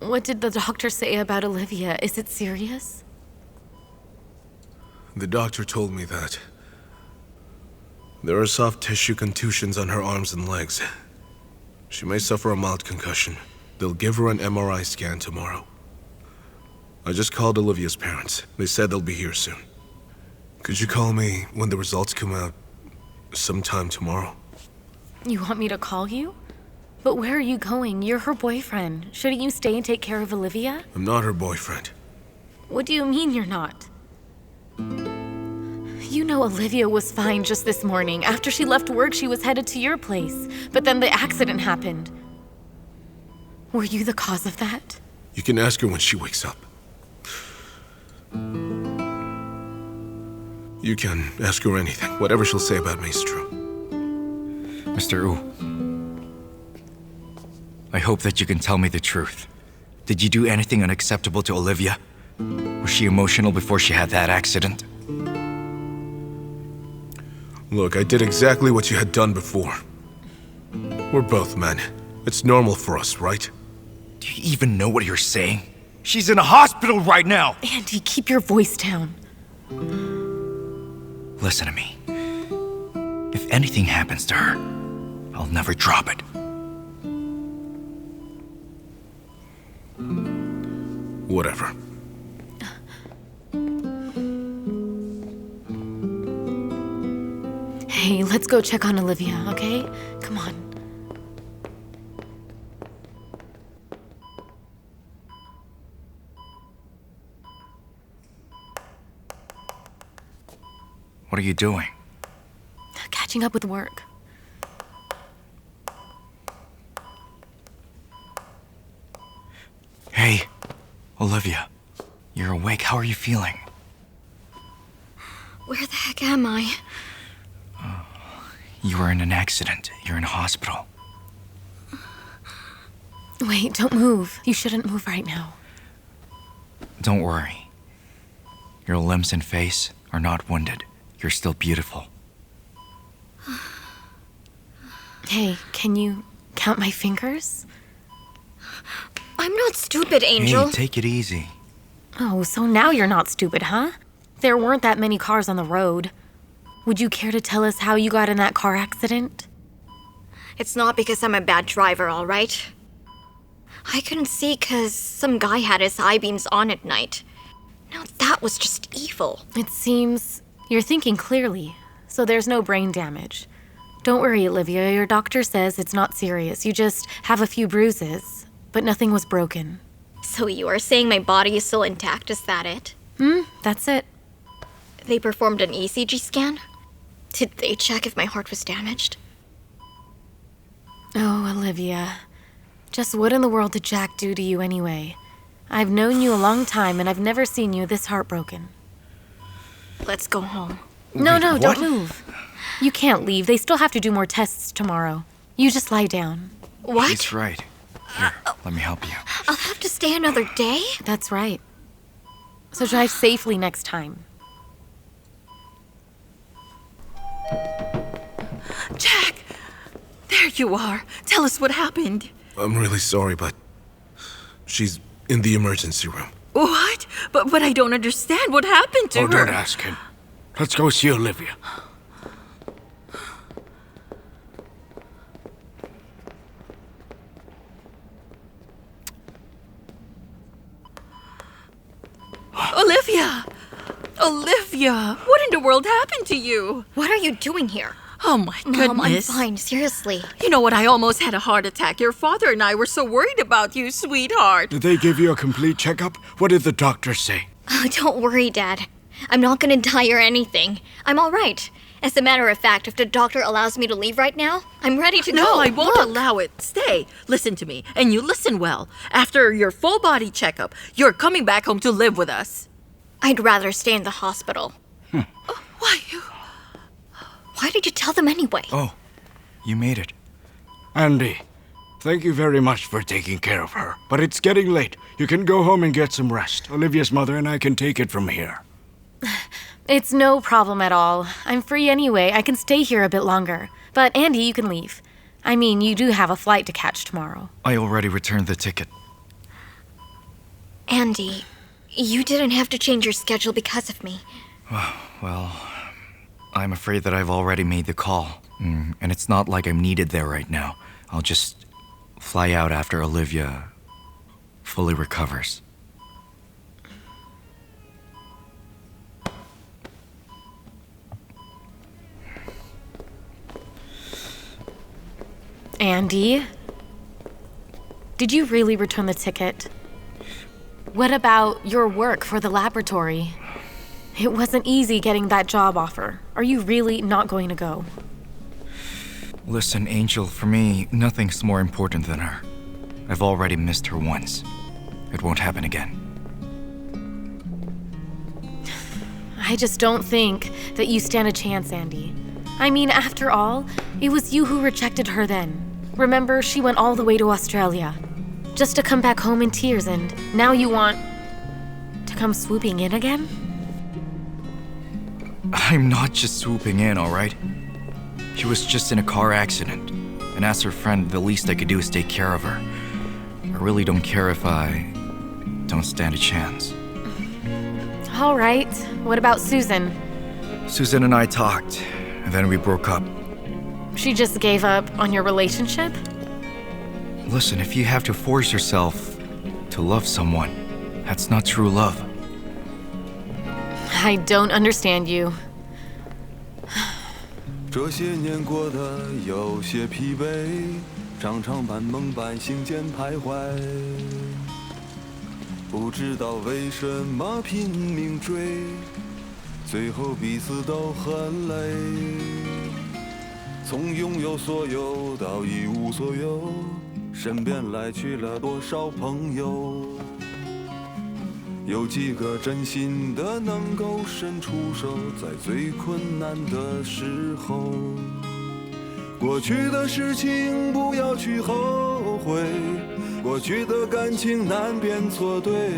What did the doctor say about Olivia? Is it serious? The doctor told me that there are soft tissue contusions on her arms and legs. She may suffer a mild concussion. They'll give her an MRI scan tomorrow. I just called Olivia's parents. They said they'll be here soon. Could you call me when the results come out sometime tomorrow? You want me to call you? But where are you going? You're her boyfriend. Shouldn't you stay and take care of Olivia? I'm not her boyfriend. What do you mean you're not? You know Olivia was fine just this morning. After she left work, she was headed to your place. But then the accident happened. Were you the cause of that? You can ask her when she wakes up. You can ask her anything. Whatever she'll say about me is true. Mr. Wu, I hope that you can tell me the truth. Did you do anything unacceptable to Olivia? Was she emotional before she had that accident? Look, I did exactly what you had done before. We're both men. It's normal for us, right? Do you even know what you're saying? She's in a hospital right now! Andy, keep your voice down. Listen to me. If anything happens to her, I'll never drop it. Whatever. Hey, let's go check on Olivia, okay? Come on. What are you doing? Catching up with work. Hey, Olivia. You're awake. How are you feeling? Where the heck am I? You were in an accident. You're in a hospital. Wait, don't move. You shouldn't move right now. Don't worry. Your limbs and face are not wounded. You're still beautiful. Hey, can you count my fingers? I'm not stupid, Angel. Hey, take it easy. Oh, so now you're not stupid, huh? There weren't that many cars on the road. Would you care to tell us how you got in that car accident? It's not because I'm a bad driver, all right? I couldn't see because some guy had his high beams on at night. Now that was just evil. It seems you're thinking clearly, so there's no brain damage. Don't worry, Olivia. Your doctor says it's not serious. You just have a few bruises, but nothing was broken. So you are saying my body is still intact, is that it? That's it. They performed an ECG scan? Did they check if my heart was damaged? Oh, Olivia. Just what in the world did Jack do to you anyway? I've known you a long time, and I've never seen you this heartbroken. Let's go home. No, Wait, don't move. You can't leave. They still have to do more tests tomorrow. You just lie down. What? He's right. Here, let me help you. I'll have to stay another day? That's right. So drive safely next time. Jack! There you are. Tell us what happened. I'm really sorry, but she's in the emergency room. What? But I don't understand. What happened to her? Don't ask him. Let's go see Olivia. Olivia! Olivia! What in the world happened to you? What are you doing here? Oh my goodness. Mom, I'm fine. Seriously. You know what? I almost had a heart attack. Your father and I were so worried about you, sweetheart. Did they give you a complete checkup? What did the doctor say? Oh, don't worry, Dad. I'm not gonna die or anything. I'm all right. As a matter of fact, if the doctor allows me to leave right now, I'm ready to go. No, I won't Look. allow it. Stay. Listen to me. And you listen well. After your full body checkup, you're coming back home to live with us. I'd rather stay in the hospital. Why you... Why did you tell them anyway? Oh, you made it. Andy, thank you very much for taking care of her. But it's getting late. You can go home and get some rest. Olivia's mother and I can take it from here. It's no problem at all. I'm free anyway. I can stay here a bit longer. But Andy, you can leave. I mean, you do have a flight to catch tomorrow. I already returned the ticket. Andy, you didn't have to change your schedule because of me. Well, I'm afraid that I've already made the call. And it's not like I'm needed there right now. I'll just fly out after Olivia fully recovers. Andy? Did you really return the ticket? What about your work for the laboratory? It wasn't easy getting that job offer. Are you really not going to go? Listen, Angel, for me, nothing's more important than her. I've already missed her once. It won't happen again. I just don't think that you stand a chance, Andy. I mean, after all, it was you who rejected her then. Remember, she went all the way to Australia, just to come back home in tears, and now you want to come swooping in again? I'm not just swooping in, all right? She was just in a car accident, and as her friend, the least I could do is take care of her. I really don't care if I don't stand a chance. All right. What about Susan? Susan and I talked, and then we broke up. She just gave up on your relationship? Listen, if you have to force yourself to love someone, that's not true love. I don't understand you. 这些年过得有些疲惫，常常半梦半醒间徘徊，不知道为什么拼命追，最后彼此都很累。从拥有所有到一无所有，身边来去了多少朋友？有几个真心的能够伸出手，在最困难的时候。过去的事情不要去后悔，过去的感情难辨错对，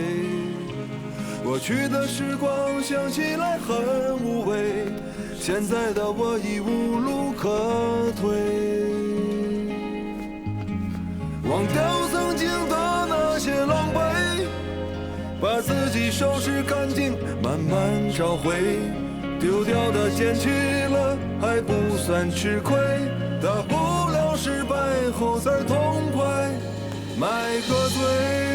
过去的时光想起来很无味，现在的我已无路可退。忘掉曾经的那些狼狈，把自己收拾干净，慢慢找回。丢掉的捡起了，还不算吃亏。大不了失败后再痛快，买个醉。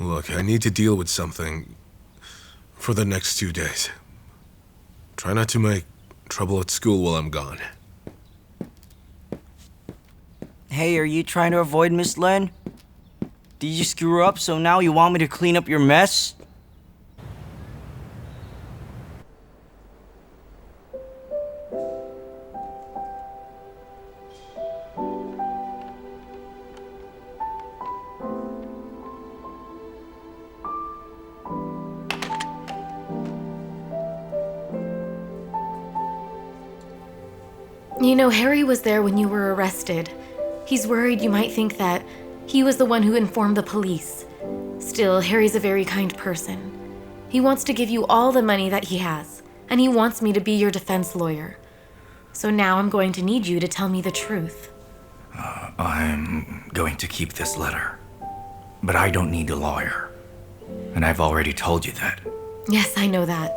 Look, I need to deal with something for the next 2 days. Try not to make trouble at school while I'm gone. Hey, are you trying to avoid Miss Len? Did you screw up, so now you want me to clean up your mess? You know, Harry was there when you were arrested. He's worried you might think that he was the one who informed the police. Still, Harry's a very kind person. He wants to give you all the money that he has, and he wants me to be your defense lawyer. So now I'm going to need you to tell me the truth. I'm going to keep this letter. But I don't need a lawyer. And I've already told you that. Yes, I know that.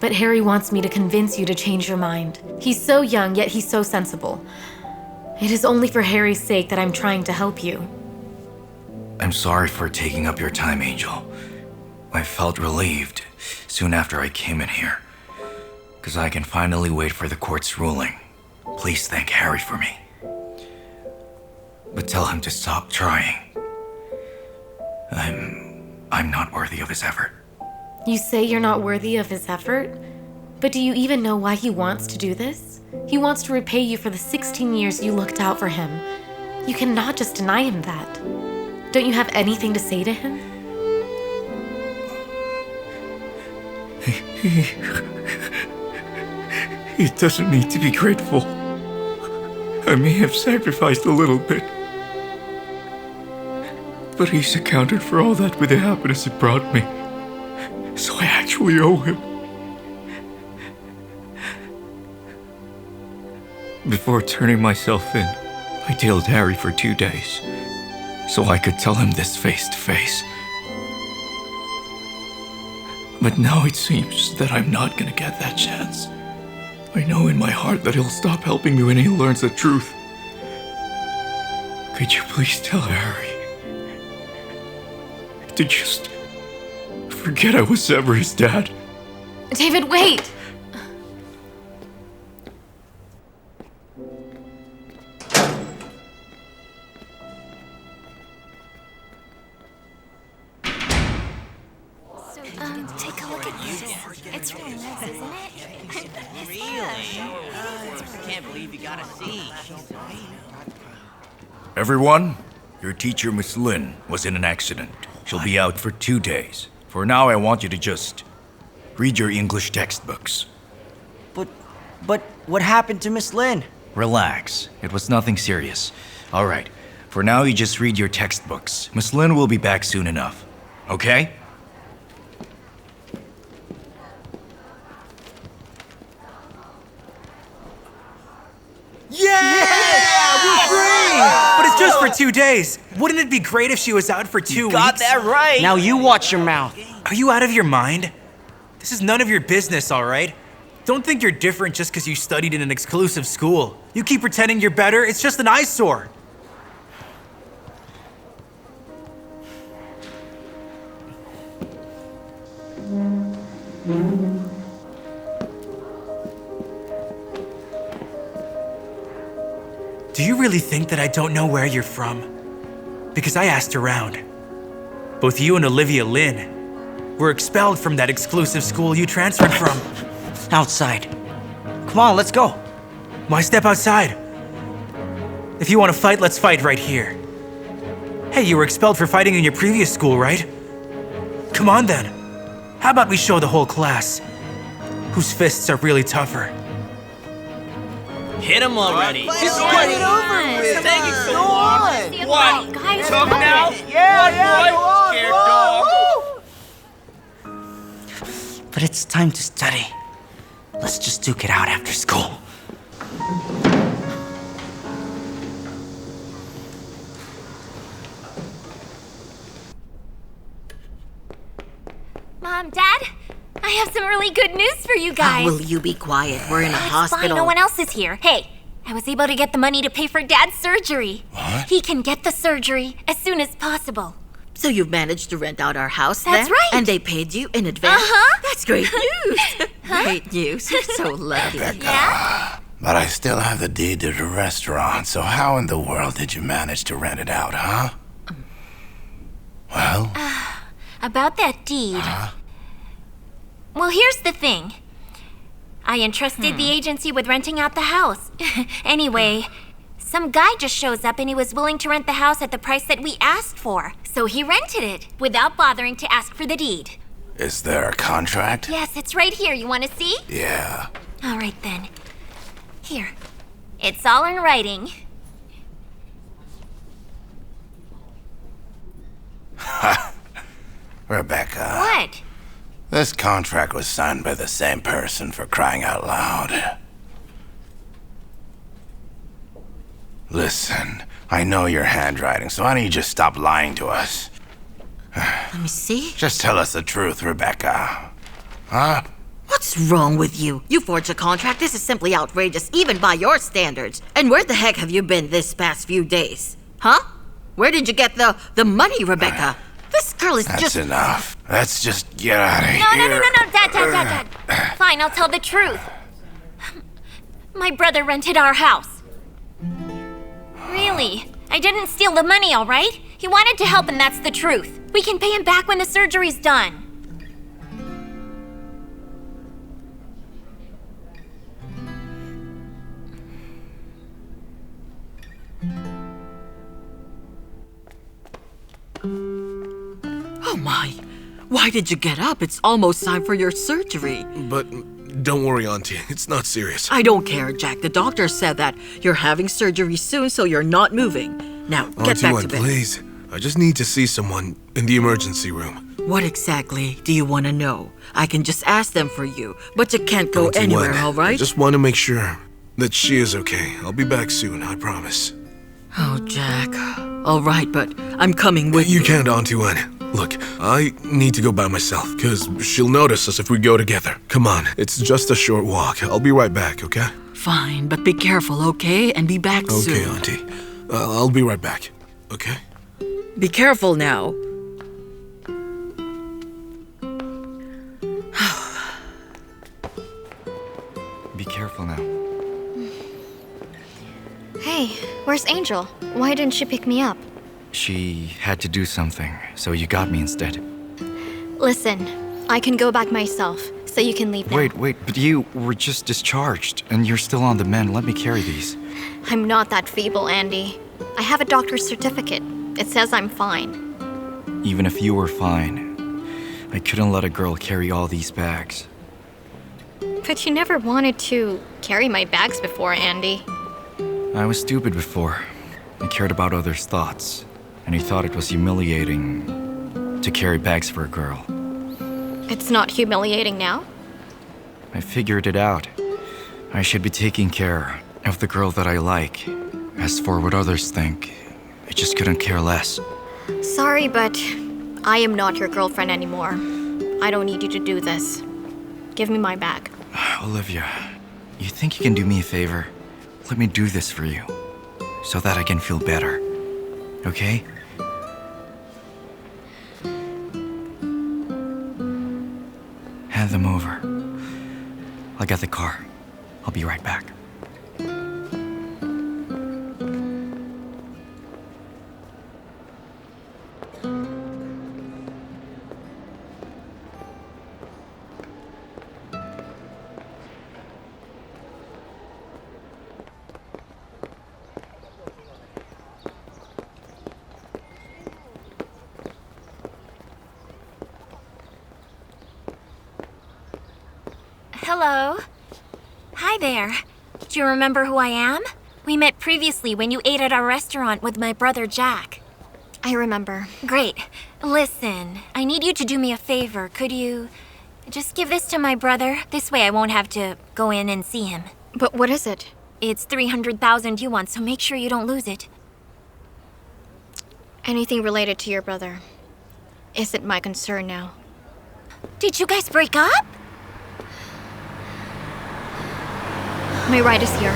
But Harry wants me to convince you to change your mind. He's so young, yet he's so sensible. It is only for Harry's sake that I'm trying to help you. I'm sorry for taking up your time, Angel. I felt relieved soon after I came in here, because I can finally wait for the court's ruling. Please thank Harry for me. But tell him to stop trying. I'm not worthy of his effort. You say you're not worthy of his effort? But do you even know why he wants to do this? He wants to repay you for the 16 years you looked out for him. You cannot just deny him that. Don't you have anything to say to him? He doesn't need to be grateful. I may have sacrificed a little bit, but he's accounted for all that with the happiness it brought me. So I actually owe him. Before turning myself in, I tailed Harry for 2 days, so I could tell him this face to face. But now it seems that I'm not gonna get that chance. I know in my heart that he'll stop helping me when he learns the truth. Could you please tell Harry to just forget I was ever his dad? David, wait! Take a look at this. It's really nice, isn't it? I can't believe you got a C. Everyone, your teacher, Miss Lin, was in an accident. She'll be out for 2 days. For now, I want you to just read your English textbooks. But what happened to Miss Lin? Relax. It was nothing serious. All right. For now, you just read your textbooks. Miss Lin will be back soon enough. Okay? But it's just for 2 days. Wouldn't it be great if she was out for 2 weeks? Got that right. Now you watch your mouth. Are you out of your mind? This is none of your business, all right? Don't think you're different just because you studied in an exclusive school. You keep pretending you're better, it's just an eyesore. Do you really think that I don't know where you're from? Because I asked around. Both you and Olivia Lin were expelled from that exclusive school you transferred from. Outside. Come on, let's go. Why step outside? If you want to fight, let's fight right here. Hey, you were expelled for fighting in your previous school, right? Come on then. How about we show the whole class whose fists are really tougher? Hit him already. Just get it over with. Thank you so much. What? Guys, Tough now? Yeah, Scared dog. But it's time to study. Let's just duke it out after school. Mom, Dad, I have some really good news for you guys. Will you be quiet? We're in a It's hospital. fine, no one else is here. Hey, I was able to get the money to pay for Dad's surgery. What? He can get the surgery as soon as possible. So you've managed to rent out our house That's then? right. And they paid you in advance? Uh-huh. That's great news. Great news. You're so lucky. Yeah? But I still have the deed to the restaurant, so how in the world did you manage to rent it out, huh? Well? About that deed. Well, here's the thing. I entrusted the agency with renting out the house. Anyway, some guy just shows up and he was willing to rent the house at the price that we asked for. So he rented it without bothering to ask for the deed. Is there a contract? Yes, it's right here. You want to see? Yeah. All right then. Here. It's all in writing. Rebecca. What? This contract was signed by the same person, for crying out loud. Listen, I know your handwriting, so why don't you just stop lying to us? Let me see. Just tell us the truth, Rebecca. Huh? What's wrong with you? You forged a contract. This is simply outrageous, even by your standards. And where the heck have you been this past few days? Huh? Where did you get the money, Rebecca? This girl is That's just... enough. Let's just get out of here. No, Dad. Fine, I'll tell the truth. My brother rented our house. Really? I didn't steal the money, all right? He wanted to help, and that's the truth. We can pay him back when the surgery's done. Oh my. Why did you get up? It's almost time for your surgery. But don't worry, Auntie. It's not serious. I don't care, Jack. The doctor said that you're having surgery soon, so you're not moving. Now, get back to bed. Please. I just need to see someone in the emergency room. What exactly do you want to know? I can just ask them for you, but you can't go Auntie anywhere, Wen, all right? I just want to make sure that she is okay. I'll be back soon, I promise. Oh, Jack. All right, but I'm coming with you. You can't, Auntie Wen. Look, I need to go by myself, because she'll notice us if we go together. Come on, it's just a short walk. I'll be right back, okay? Fine, but be careful, okay? And be back soon. Okay, Auntie. I'll be right back, okay? Be careful now. Be careful now. Hey, where's Angel? Why didn't she pick me up? She had to do something, so you got me instead. Listen, I can go back myself, so you can leave now. Wait, but you were just discharged, and you're still on the mend. Let me carry these. I'm not that feeble, Andy. I have a doctor's certificate. It says I'm fine. Even if you were fine, I couldn't let a girl carry all these bags. But you never wanted to carry my bags before, Andy. I was stupid before. I cared about others' thoughts, and I thought it was humiliating to carry bags for a girl. It's not humiliating now? I figured it out. I should be taking care of the girl that I like. As for what others think, I just couldn't care less. Sorry, but I am not your girlfriend anymore. I don't need you to do this. Give me my bag. Olivia, you think you can do me a favor? Let me do this for you, so that I can feel better. Okay? Hand them over. I'll get the car. I'll be right back. Hello. Hi there. Do you remember who I am? We met previously when you ate at our restaurant with my brother Jack. I remember. Great. Listen, I need you to do me a favor. Could you just give this to my brother? This way I won't have to go in and see him. But what is it? It's 300,000 yuan, so make sure you don't lose it. Anything related to your brother isn't my concern now. Did you guys break up? My ride is here.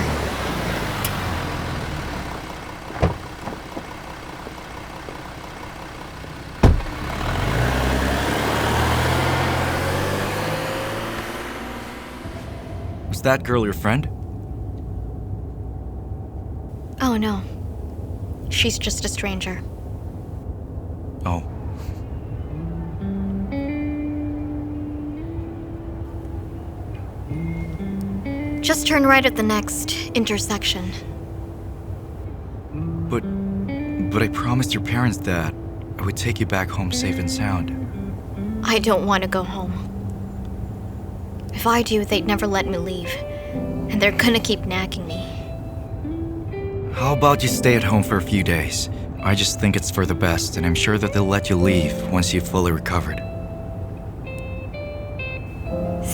Was that girl your friend? Oh no. She's just a stranger. Oh. Just turn right at the next intersection. But I promised your parents that I would take you back home safe and sound. I don't want to go home. If I do, they'd never let me leave. And they're gonna keep nagging me. How about you stay at home for a few days? I just think it's for the best, and I'm sure that they'll let you leave once you've fully recovered.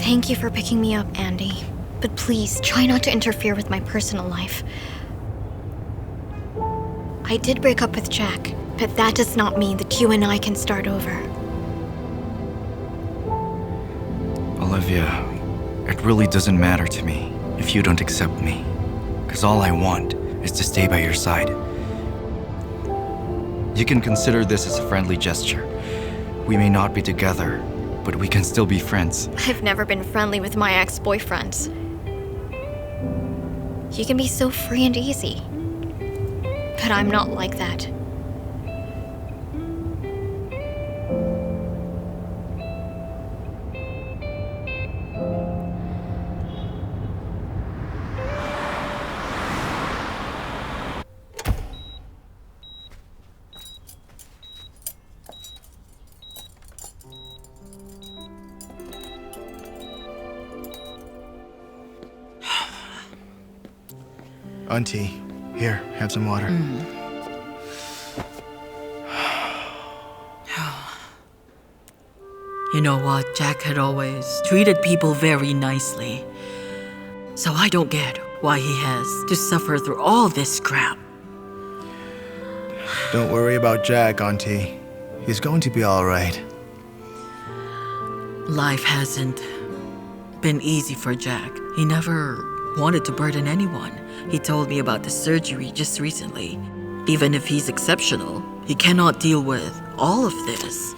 Thank you for picking me up, Andy. But please, try not to interfere with my personal life. I did break up with Jack, but that does not mean that you and I can start over. Olivia, It really doesn't matter to me if you don't accept me. Because all I want is to stay by your side. You can consider this as a friendly gesture. We may not be together, but we can still be friends. I've never been friendly with my ex-boyfriends. You can be so free and easy. But I'm not like that. Auntie, here, have some water. You know what? Jack had always treated people very nicely. So I don't get why he has to suffer through all this crap. Don't worry about Jack, Auntie. He's going to be all right. Life hasn't been easy for Jack. He never wanted to burden anyone. He told me about the surgery just recently. Even if he's exceptional, he cannot deal with all of this.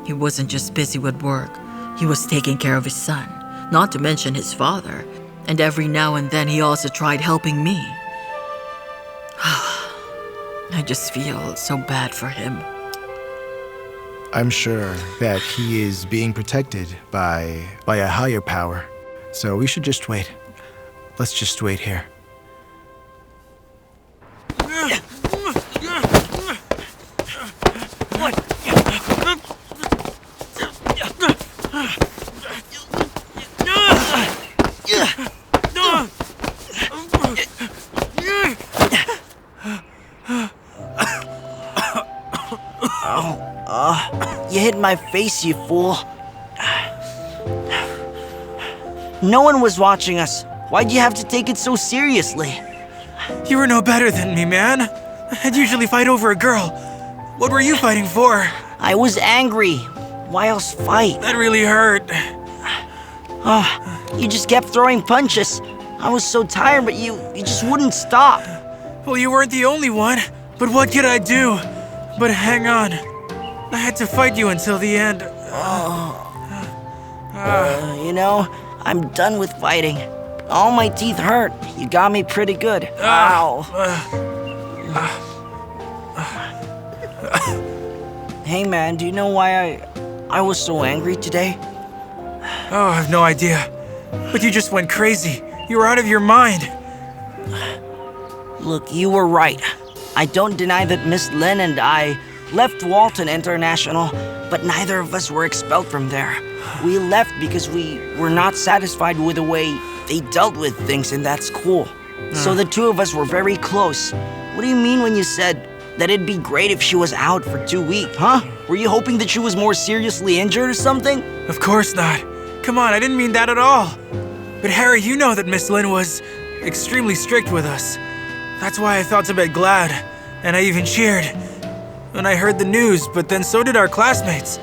He wasn't just busy with work. He was taking care of his son, not to mention his father. And every now and then he also tried helping me. I just feel so bad for him. I'm sure that he is being protected by a higher power. So we should just wait. Let's just wait here. You hit my face, you fool. No one was watching us. Why'd you have to take it so seriously? You were no better than me, man. I'd usually fight over a girl. What were you fighting for? I was angry. Why else fight? That really hurt. You just kept throwing punches. I was so tired, but you just wouldn't stop. Well, you weren't the only one. But what could I do? But hang on. I had to fight you until the end. You know, I'm done with fighting. All my teeth hurt. You got me pretty good. Ow. Hey man, do you know why I was so angry today? Oh, I have no idea. But you just went crazy. You were out of your mind. Look, you were right. I don't deny that Miss Lin and I left Walton International, but neither of us were expelled from there. We left because we were not satisfied with the way they dealt with things in that school. So the two of us were very close. What do you mean when you said that it'd be great if she was out for 2 weeks, huh? Were you hoping that she was more seriously injured or something? Of course not. Come on, I didn't mean that at all. But Harry, you know that Miss Lin was extremely strict with us. That's why I felt a bit glad, and I even cheered when I heard the news, but then so did our classmates.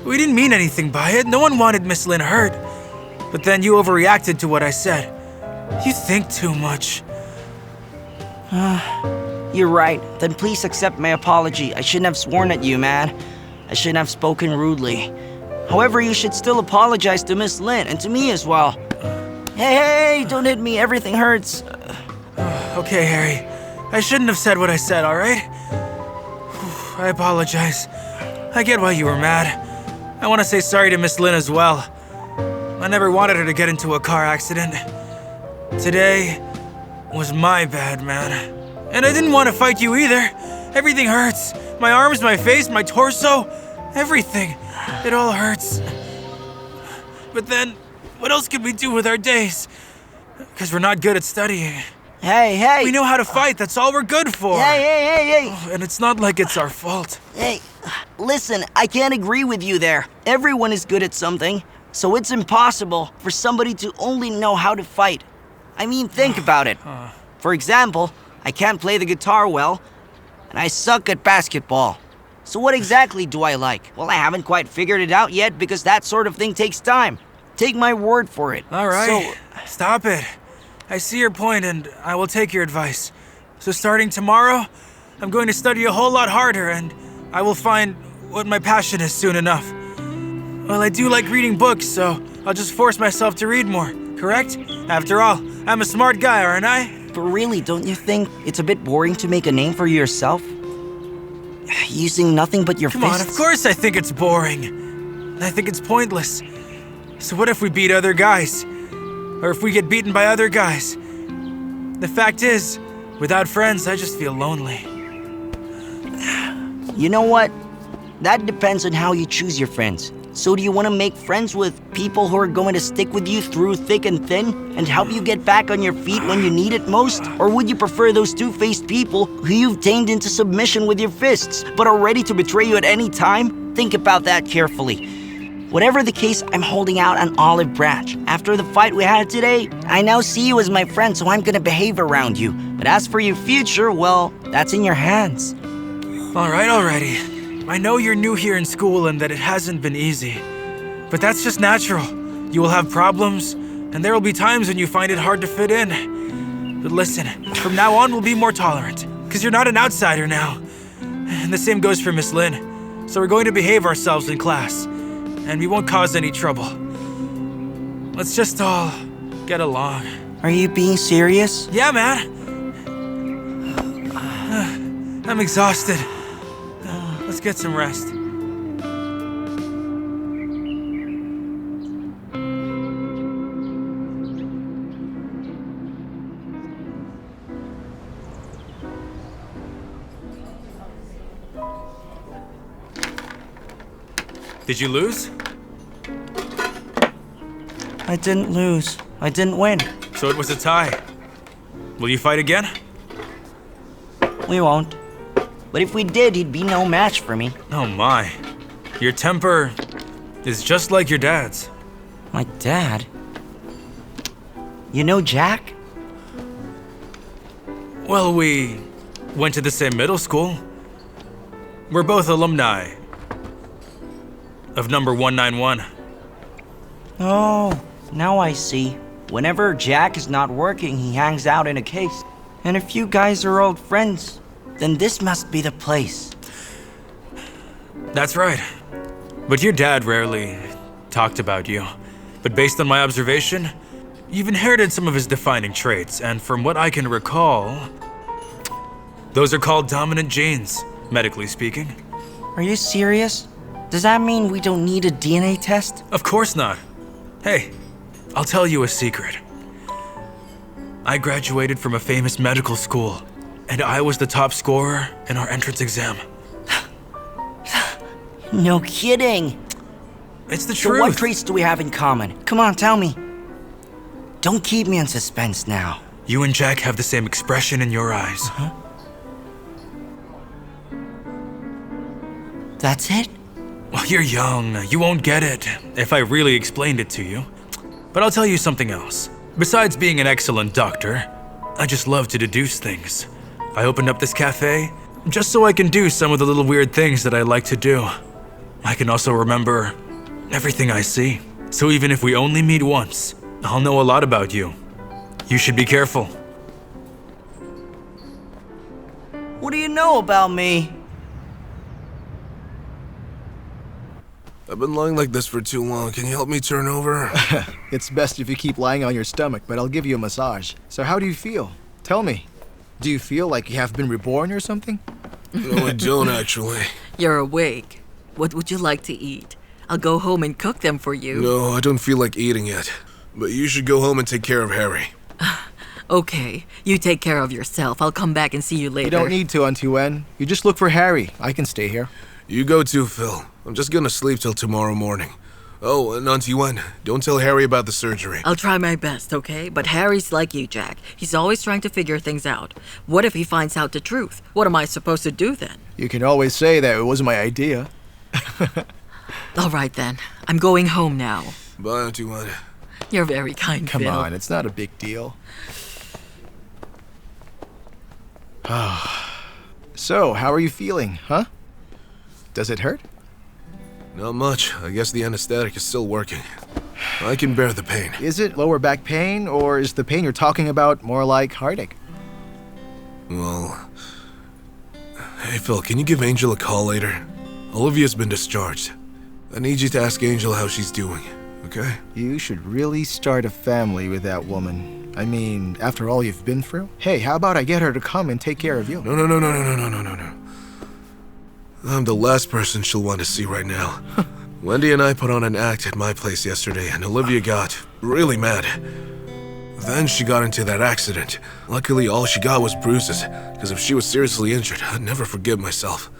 We didn't mean anything by it. No one wanted Miss Lin hurt. But then you overreacted to what I said. You think too much. You're right. Then please accept my apology. I shouldn't have sworn at you, man. I shouldn't have spoken rudely. However, you should still apologize to Miss Lin and to me as well. Hey, don't hit me. Everything hurts. Okay, Harry. I shouldn't have said what I said, all right? I apologize. I get why you were mad. I want to say sorry to Miss Lin as well. I never wanted her to get into a car accident. Today was my bad, man. And I didn't want to fight you either. Everything hurts. My arms, my face, my torso. Everything. It all hurts. But then, what else can we do with our days? Because we're not good at studying. Hey. We know how to fight. That's all we're good for. Hey. And it's not like it's our fault. Hey, listen, I can't agree with you there. Everyone is good at something, so it's impossible for somebody to only know how to fight. I mean, think about it. For example, I can't play the guitar well, and I suck at basketball. So what exactly do I like? Well, I haven't quite figured it out yet because that sort of thing takes time. Take my word for it. All right, So, stop it. I see your point and I will take your advice. So starting tomorrow, I'm going to study a whole lot harder and I will find what my passion is soon enough. Well, I do like reading books, so I'll just force myself to read more, correct? After all, I'm a smart guy, aren't I? but really, don't you think it's a bit boring to make a name for yourself? Using nothing but your Come fists? on, of course I think it's boring. I think it's pointless. So what if we beat other guys? Or if we get beaten by other guys? The fact is, without friends, I just feel lonely. You know what? That depends on how you choose your friends. So do you want to make friends with people who are going to stick with you through thick and thin and help you get back on your feet when you need it most? Or would you prefer those two-faced people who you've tamed into submission with your fists, but are ready to betray you at any time? Think about that carefully. Whatever the case, I'm holding out an olive branch. After the fight we had today, I now see you as my friend, so I'm gonna behave around you. But as for your future, well, that's in your hands. All right, already. I know you're new here in school and that it hasn't been easy. But that's just natural. You will have problems, and there will be times when you find it hard to fit in. But listen, from now on we'll be more tolerant, because you're not an outsider now. And the same goes for Miss Lin. So we're going to behave ourselves in class, and we won't cause any trouble. Let's just all get along. Are you being serious? Yeah, man. I'm exhausted. Let's get some rest. Did you lose? I didn't lose. I didn't win. So it was a tie. Will you fight again? We won't. But if we did, he'd be no match for me. Oh my. Your temper is just like your dad's. My dad? You know Jack? Well, we went to the same middle school. We're both alumni of number 191. Oh, now I see. Whenever Jack is not working, he hangs out in a case. And if you guys are old friends, then this must be the place. That's right. But your dad rarely talked about you. But based on my observation, you've inherited some of his defining traits, and from what I can recall, those are called dominant genes, medically speaking. Are you serious? Does that mean we don't need a DNA test? Of course not. Hey, I'll tell you a secret. I graduated from a famous medical school, and I was the top scorer in our entrance exam. No kidding. It's the So truth. what traits do we have in common? Come on, tell me. Don't keep me in suspense now. You and Jack have the same expression in your eyes. Huh? That's it? Well, you're young. You won't get it if I really explained it to you. But I'll tell you something else. Besides being an excellent doctor, I just love to deduce things. I opened up this cafe just so I can do some of the little weird things that I like to do. I can also remember everything I see. So even if we only meet once, I'll know a lot about you. You should be careful. What do you know about me? I've been lying like this for too long. Can you help me turn over? It's best if you keep lying on your stomach, but I'll give you a massage. So how do you feel? Tell me. Do you feel like you have been reborn or something? No, I don't actually. You're awake. What would you like to eat? I'll go home and cook them for you. No, I don't feel like eating yet. But you should go home and take care of Harry. Okay, you take care of yourself. I'll come back and see you later. You don't need to, Auntie Wen. You just look for Harry. I can stay here. You go too, Phil. I'm just gonna sleep till tomorrow morning. Oh, and Auntie Wen, don't tell Harry about the surgery. I'll try my best, okay? But Harry's like you, Jack. He's always trying to figure things out. What if he finds out the truth? What am I supposed to do then? You can always say that it wasn't my idea. All right then. I'm going home now. Bye, Auntie Wen. You're very kind, Come Phil. on, it's not a big deal. So, how are you feeling, huh? Does it hurt? Not much. I guess the anesthetic is still working. I can bear the pain. Is it lower back pain, or is the pain you're talking about more like heartache? Well... Hey, Phil, can you give Angel a call later? Olivia's been discharged. I need you to ask Angel how she's doing, okay? You should really start a family with that woman. I mean, after all you've been through? Hey, how about I get her to come and take care of you? No. I'm the last person she'll want to see right now. Wendy and I put on an act at my place yesterday, and Olivia got really mad. Then she got into that accident. Luckily, all she got was bruises, because if she was seriously injured, I'd never forgive myself.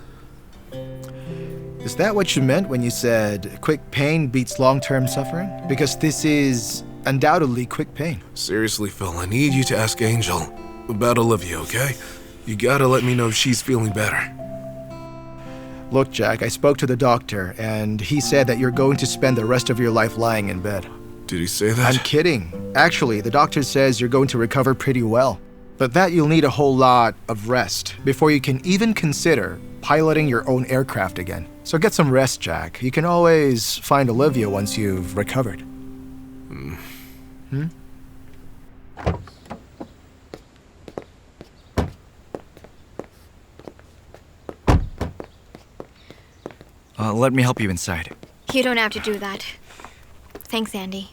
Is that what you meant when you said quick pain beats long-term suffering? Because this is undoubtedly quick pain. Seriously, Phil, I need you to ask Angel about Olivia, okay? You gotta let me know if she's feeling better. Look, Jack, I spoke to the doctor, and he said that you're going to spend the rest of your life lying in bed. Did he say that? I'm kidding. Actually, the doctor says you're going to recover pretty well, but that you'll need a whole lot of rest before you can even consider piloting your own aircraft again. So get some rest, Jack. You can always find Olivia once you've recovered. Let me help you inside. You don't have to do that. Thanks, Andy.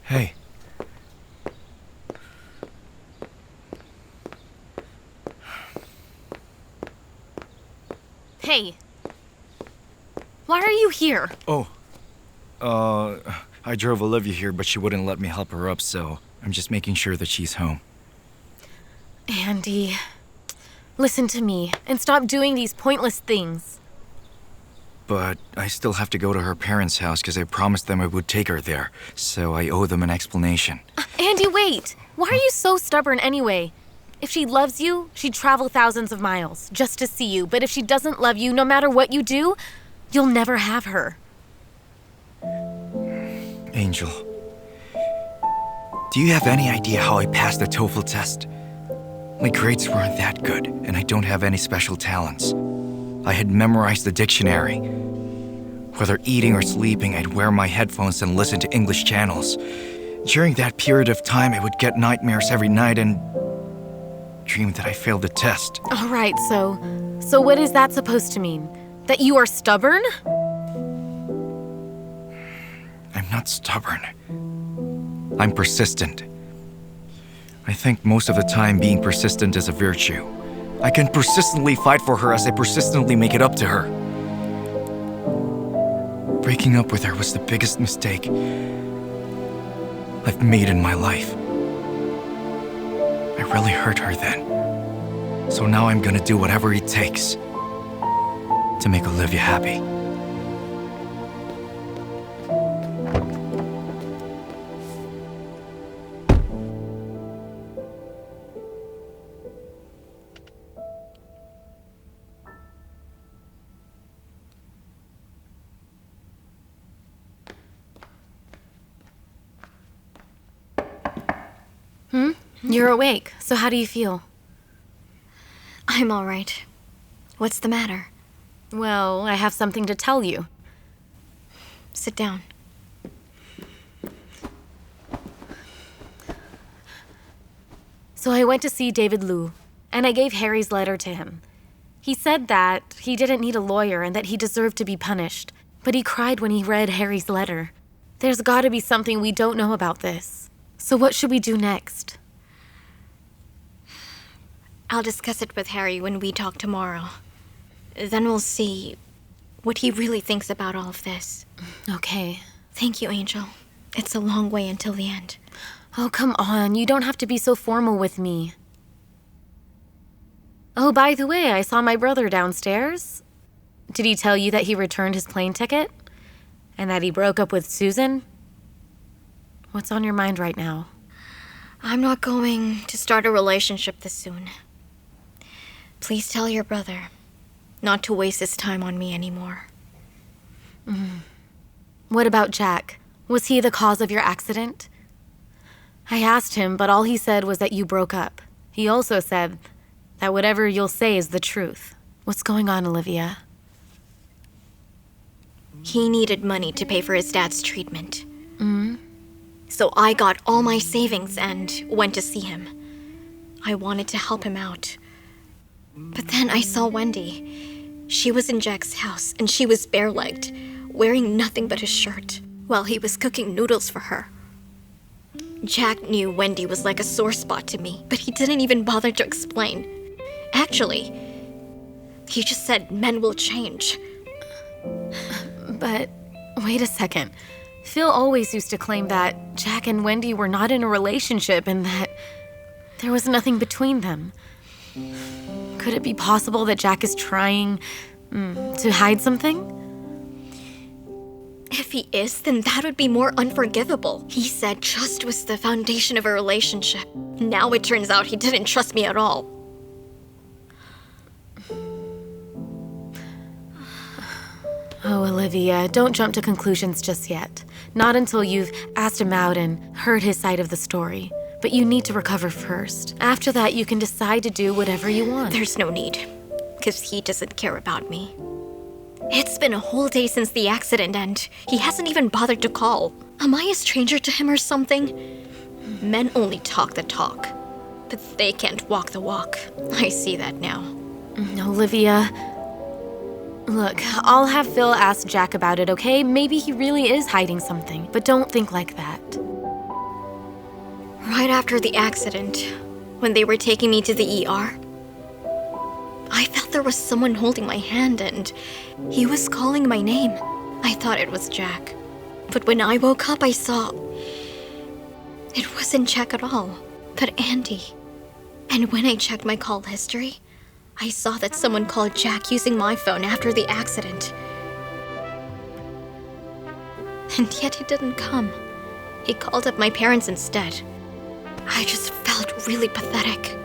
Hey. Hey. Why are you here? Oh. I drove Olivia here, but she wouldn't let me help her up, so I'm just making sure that she's home. Andy, listen to me and stop doing these pointless things. But I still have to go to her parents' house because I promised them I would take her there, so I owe them an explanation. Andy, wait! Why are you so stubborn anyway? If she loves you, she'd travel thousands of miles just to see you. But if she doesn't love you, no matter what you do, you'll never have her. Angel, do you have any idea how I passed the TOEFL test? My grades weren't that good, and I don't have any special talents. I had memorized the dictionary. Whether eating or sleeping, I'd wear my headphones and listen to English channels. During that period of time, I would get nightmares every night and dream that I failed the test. All right, so what is that supposed to mean? That you are stubborn? I'm not stubborn. I'm persistent. I think most of the time being persistent is a virtue. I can persistently fight for her as I persistently make it up to her. Breaking up with her was the biggest mistake I've made in my life. I really hurt her then. So now I'm gonna do whatever it takes to make Olivia happy. You're awake, so how do you feel? I'm all right. What's the matter? Well, I have something to tell you. Sit down. So I went to see David Liu, and I gave Harry's letter to him. He said that he didn't need a lawyer and that he deserved to be punished, but he cried when he read Harry's letter. There's gotta be something we don't know about this. So what should we do next? I'll discuss it with Harry when we talk tomorrow. Then we'll see what he really thinks about all of this. Okay. Thank you, Angel. It's a long way until the end. Oh, come on. You don't have to be so formal with me. Oh, by the way, I saw my brother downstairs. Did he tell you that he returned his plane ticket? And that he broke up with Susan? What's on your mind right now? I'm not going to start a relationship this soon. Please tell your brother not to waste his time on me anymore. What about Jack? Was he the cause of your accident? I asked him, but all he said was that you broke up. He also said that whatever you'll say is the truth. What's going on, Olivia? He needed money to pay for his dad's treatment. So I got all my savings and went to see him. I wanted to help him out. But then I saw Wendy. She was in Jack's house, and she was bare-legged, wearing nothing but a shirt, while he was cooking noodles for her. Jack knew Wendy was like a sore spot to me, but he didn't even bother to explain. Actually, he just said men will change. But wait a second. Phil always used to claim that Jack and Wendy were not in a relationship and that there was nothing between them. Could it be possible that Jack is trying to hide something? If he is, then that would be more unforgivable. He said trust was the foundation of a relationship. Now it turns out he didn't trust me at all. Oh, Olivia, don't jump to conclusions just yet. Not until you've asked him out and heard his side of the story. But you need to recover first. After that, you can decide to do whatever you want. There's no need, because he doesn't care about me. It's been a whole day since the accident, and he hasn't even bothered to call. Am I a stranger to him or something? Men only talk the talk, but they can't walk the walk. I see that now. Olivia, look, I'll have Phil ask Jack about it, okay? Maybe he really is hiding something, but don't think like that. Right after the accident, when they were taking me to the ER, I felt there was someone holding my hand and he was calling my name. I thought it was Jack. But when I woke up, I saw it wasn't Jack at all, but Andy. And when I checked my call history, I saw that someone called Jack using my phone after the accident. And yet he didn't come. He called up my parents instead. I just felt really pathetic.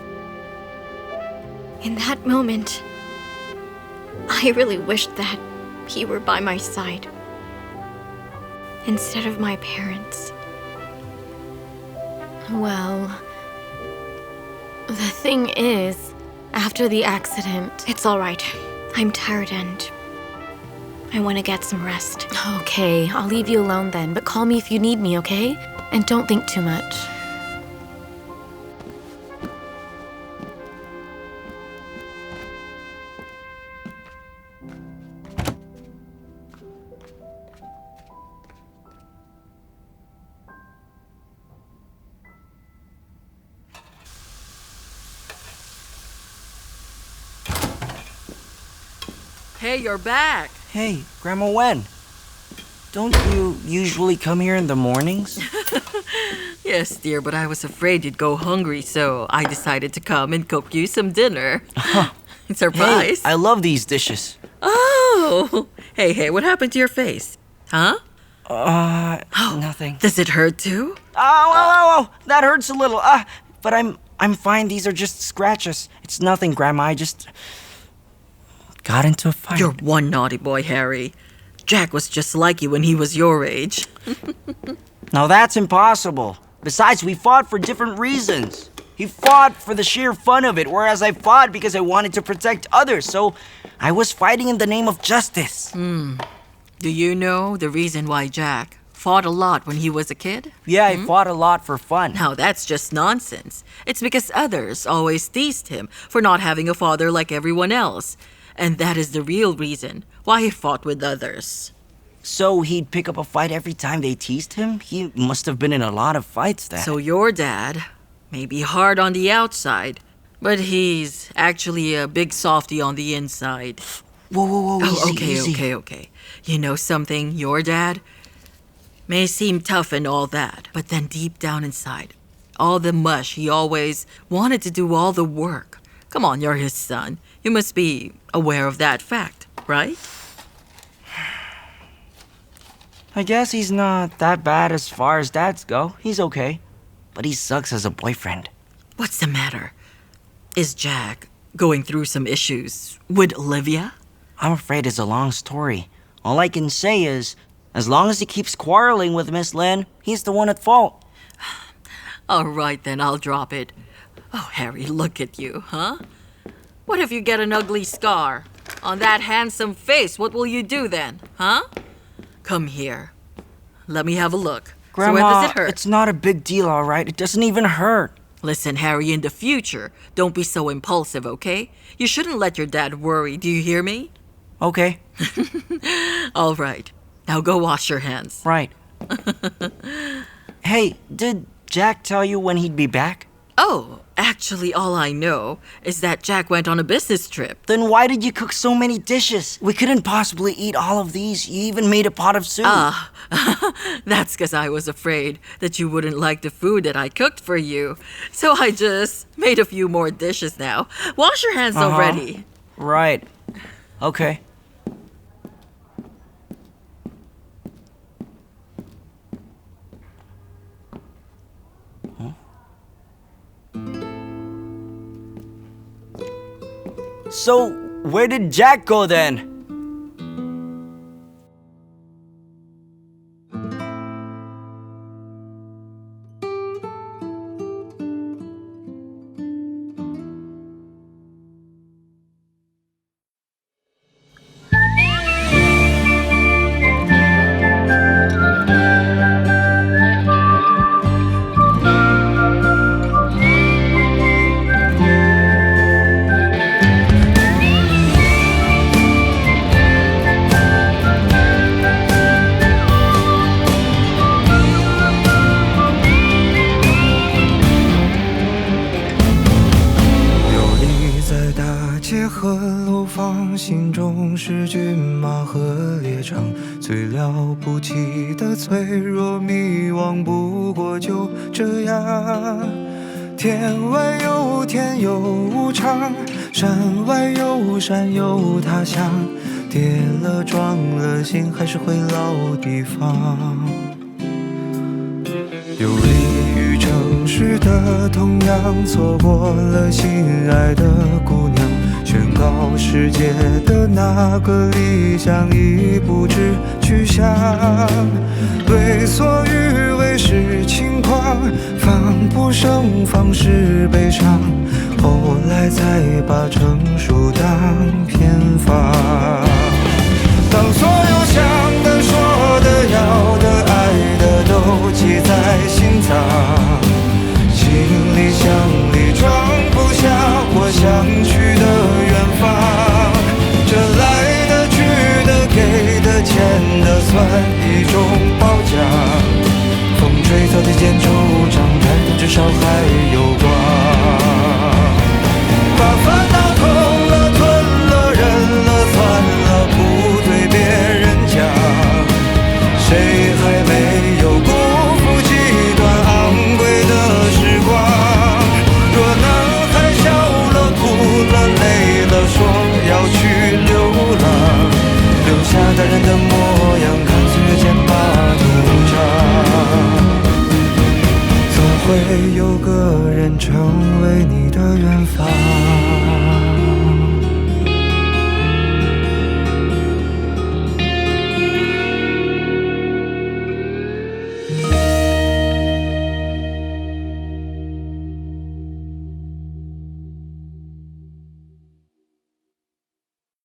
In that moment, I really wished that he were by my side instead of my parents. Well, the thing is, after the accident... It's all right. I'm tired and I want to get some rest. Okay, I'll leave you alone then, but call me if you need me, okay? And don't think too much. Hey, you're back. Hey, Grandma Wen. Don't you usually come here in the mornings? Yes, dear, but I was afraid you'd go hungry, so I decided to come and cook you some dinner. Surprise. Hey, I love these dishes. Oh! Hey, what happened to your face? Huh? Nothing. Does it hurt too? Oh, that hurts a little. But I'm fine. These are just scratches. It's nothing, Grandma. I just got into a fight. You're one naughty boy, Harry. Jack was just like you when he was your age. Now that's impossible. Besides, we fought for different reasons. He fought for the sheer fun of it, whereas I fought because I wanted to protect others. So I was fighting in the name of justice. Do you know the reason why Jack fought a lot when he was a kid? Yeah, I fought a lot for fun. Now that's just nonsense. It's because others always teased him for not having a father like everyone else. And that is the real reason why he fought with others. So he'd pick up a fight every time they teased him? He must have been in a lot of fights then. So your dad may be hard on the outside, but he's actually a big softy on the inside. Whoa, easy. Okay. You know something? Your dad may seem tough and all that, but then deep down inside, all the mush, he always wanted to do all the work. Come on, you're his son. You must be aware of that fact, right? I guess he's not that bad as far as dads go. He's okay. But he sucks as a boyfriend. What's the matter? Is Jack going through some issues with Olivia? I'm afraid it's a long story. All I can say is, as long as he keeps quarreling with Miss Lynn, he's the one at fault. All right, then I'll drop it. Oh, Harry, look at you, huh? What if you get an ugly scar on that handsome face? What will you do then, huh? Come here. Let me have a look. Grandma, so where does it hurt? it's not a big deal, all right? It doesn't even hurt. Listen, Harry, in the future, don't be so impulsive, okay? You shouldn't let your dad worry, do you hear me? Okay. All right. Now go wash your hands. Right. Hey, did Jack tell you when he'd be back? Oh, actually, all I know is that Jack went on a business trip. Then why did you cook so many dishes? We couldn't possibly eat all of these. You even made a pot of soup. That's because I was afraid that you wouldn't like the food that I cooked for you. So I just made a few more dishes now. Wash your hands already. Right. Okay. So, where did Jack go then?心中是骏马和猎场，最了不起的脆弱迷惘，不过就这样。天外有天有无常，山外有山有他乡，跌了撞了心还是回老地方。游离于城市的同样，错过了心爱的姑娘，宣告世界的那个理想已不知去向，为所欲为是轻狂，防不胜防是悲伤，后来才把成熟当偏方。当所有想的说的要的爱的都记在心脏，行李箱里装不下我想去的远方，这来的去的给的欠的算一种褒奖，风吹草低见惆怅，抬头至少还有光，把烦恼吞了吞了忍了算了，不对别人讲，谁还没有辜负几段昂贵的时光，若男孩笑了哭了累了说要去流浪，留下大人的模样，看岁月剑拔弩张，总会有个人成为你的远方。